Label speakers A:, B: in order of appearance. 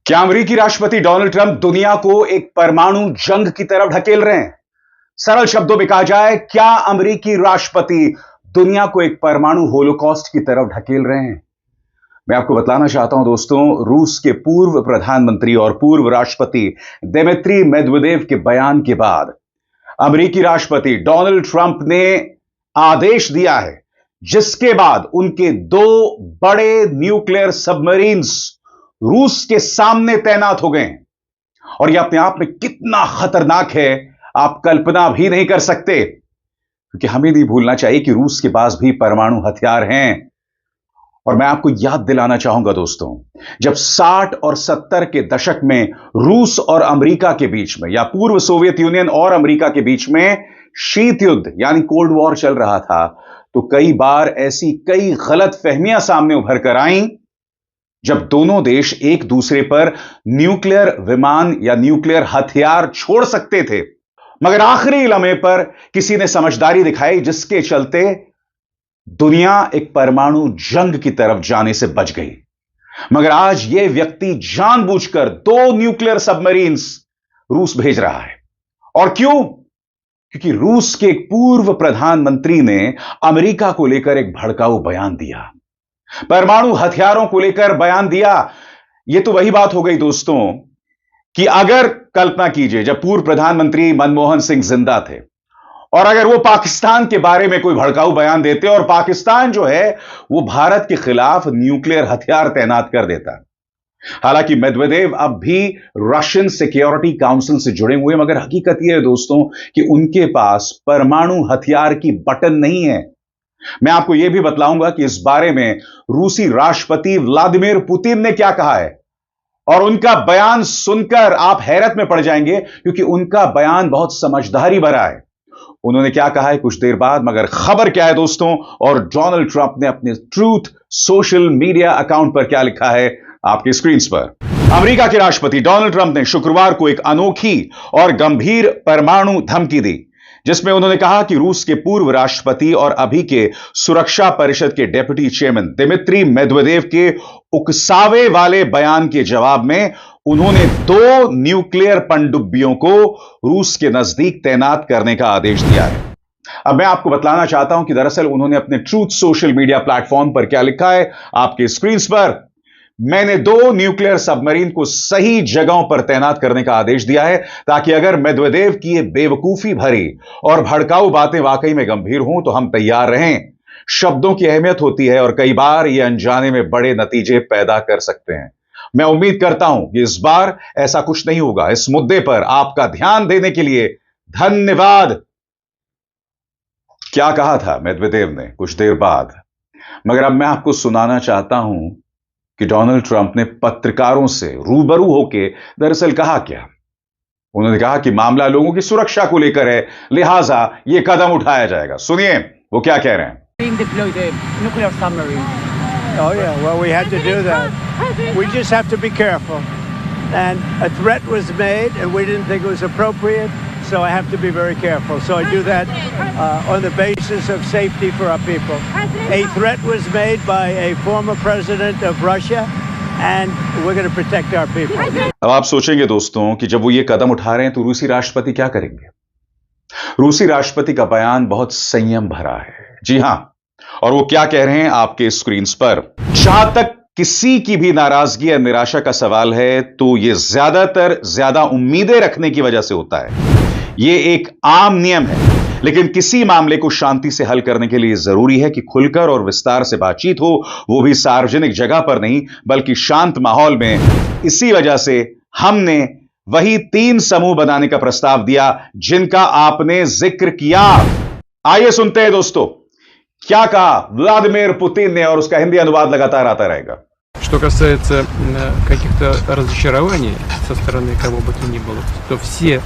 A: क्या अमेरिकी राष्ट्रपति डोनाल्ड ट्रंप दुनिया को एक परमाणु जंग की तरफ ढकेल रहे हैं? सरल शब्दों में कहा जाए, क्या अमेरिकी राष्ट्रपति दुनिया को एक परमाणु होलोकॉस्ट की तरफ ढकेल रहे हैं? मैं आपको बताना चाहता हूं दोस्तों, रूस के पूर्व प्रधानमंत्री और पूर्व राष्ट्रपति दिमित्री मेदवेदेव के बयान के बाद अमेरिकी राष्ट्रपति डोनाल्ड ट्रंप ने आदेश दिया है, जिसके बाद उनके दो बड़े न्यूक्लियर सबमरीन्स रूस के सामने तैनात हो गए। और यह अपने आप में कितना खतरनाक है, आप कल्पना भी नहीं कर सकते, क्योंकि हमें नहीं भूलना चाहिए कि रूस के पास भी परमाणु हथियार हैं। और मैं आपको याद दिलाना चाहूंगा दोस्तों, जब 60 और 70 के दशक में रूस और अमेरिका के बीच में, या पूर्व सोवियत यूनियन और अमेरिका के बीच में शीत युद्ध यानी कोल्ड वॉर चल रहा था, तो कई बार ऐसी कई गलत फहमियां सामने उभर कर आईं, जब दोनों देश एक दूसरे पर न्यूक्लियर विमान या न्यूक्लियर हथियार छोड़ सकते थे, मगर आखिरी लम्हे पर किसी ने समझदारी दिखाई, जिसके चलते दुनिया एक परमाणु जंग की तरफ जाने से बच गई। मगर आज यह व्यक्ति जानबूझकर 2 न्यूक्लियर सबमरीन्स रूस भेज रहा है। और क्यों? क्योंकि रूस के एक पूर्व प्रधानमंत्री ने अमेरिका को लेकर एक भड़काऊ बयान दिया, परमाणु हथियारों को लेकर बयान दिया। यह तो वही बात हो गई दोस्तों कि अगर कल्पना कीजिए, जब पूर्व प्रधानमंत्री मनमोहन सिंह जिंदा थे और अगर वो पाकिस्तान के बारे में कोई भड़काऊ बयान देते और पाकिस्तान जो है वो भारत के खिलाफ न्यूक्लियर हथियार तैनात कर देता। हालांकि मेदवेदेव अब भी रशियन सिक्योरिटी काउंसिल से जुड़े हुए, मगर हकीकत यह है दोस्तों कि उनके पास परमाणु हथियार की बटन नहीं है। मैं आपको यह भी बतलाऊंगा कि इस बारे में रूसी राष्ट्रपति व्लादिमीर पुतिन ने क्या कहा है, और उनका बयान सुनकर आप हैरत में पड़ जाएंगे, क्योंकि उनका बयान बहुत समझदारी भरा है। उन्होंने क्या कहा है कुछ देर बाद, मगर खबर क्या है दोस्तों, और डोनाल्ड ट्रंप ने अपने ट्रूथ सोशल मीडिया अकाउंट पर क्या लिखा है आपकी स्क्रीन पर। अमेरिका के राष्ट्रपति डोनाल्ड ट्रंप ने शुक्रवार को एक अनोखी और गंभीर परमाणु धमकी दी, जिसमें उन्होंने कहा कि रूस के पूर्व राष्ट्रपति और अभी के सुरक्षा परिषद के डेप्यूटी चेयरमैन दिमित्री मेदवेदेव के उकसावे वाले बयान के जवाब में उन्होंने 2 न्यूक्लियर पनडुब्बियों को रूस के नजदीक तैनात करने का आदेश दिया है। अब मैं आपको बतलाना चाहता हूं कि दरअसल उन्होंने अपने ट्रूथ सोशल मीडिया प्लेटफॉर्म पर क्या लिखा है आपके स्क्रीन पर। मैंने 2 न्यूक्लियर सबमरीन को सही जगहों पर तैनात करने का आदेश दिया है, ताकि अगर मेदवेदेव की ये बेवकूफी भरी और भड़काऊ बातें वाकई में गंभीर हों तो हम तैयार रहें। शब्दों की अहमियत होती है और कई बार ये अनजाने में बड़े नतीजे पैदा कर सकते हैं। मैं उम्मीद करता हूं कि इस बार ऐसा कुछ नहीं होगा। इस मुद्दे पर आपका ध्यान देने के लिए धन्यवाद। क्या कहा था मेदवेदेव ने कुछ देर बाद, मगर अब मैं आपको सुनाना चाहता हूं कि डोनाल्ड ट्रंप ने पत्रकारों से रूबरू होकर दरअसल कहा क्या। उन्होंने कहा कि मामला लोगों की सुरक्षा को लेकर है, लिहाजा यह कदम उठाया जाएगा। सुनिए वो क्या कह रहे हैं।
B: Oh yeah, well we had to do that. We just have to be careful. And a threat was made and we didn't think it was appropriate, so I have to be very careful. So I do that on the basis of safety for our people. A threat was made by a former president of Russia and we're going to protect our people.
A: अब आप सोचेंगे दोस्तों कि जब वो ये कदम उठा रहे हैं तो रूसी राष्ट्रपति क्या करेंगे। रूसी राष्ट्रपति का बयान बहुत संयम भरा है, जी हां, और वो क्या कह रहे हैं आपके स्क्रीन पर। जहां तक किसी की भी नाराजगी या निराशा का सवाल है, तो यह ज्यादातर ज्यादा उम्मीदें रखने की वजह से होता है। यह एक आम नियम है, लेकिन किसी मामले को शांति से हल करने के लिए जरूरी है कि खुलकर और विस्तार से बातचीत हो, वो भी सार्वजनिक जगह पर नहीं बल्कि शांत माहौल में। इसी वजह से हमने वही 3 समूह बनाने का प्रस्ताव दिया जिनका आपने जिक्र किया। आइए सुनते हैं दोस्तों क्या कहा व्लादिमीर पुतिन ने, और उसका हिंदी अनुवाद लगातार आता रहेगा।
C: Что касается каких-то разочарований со стороны кого бы то ни было, то все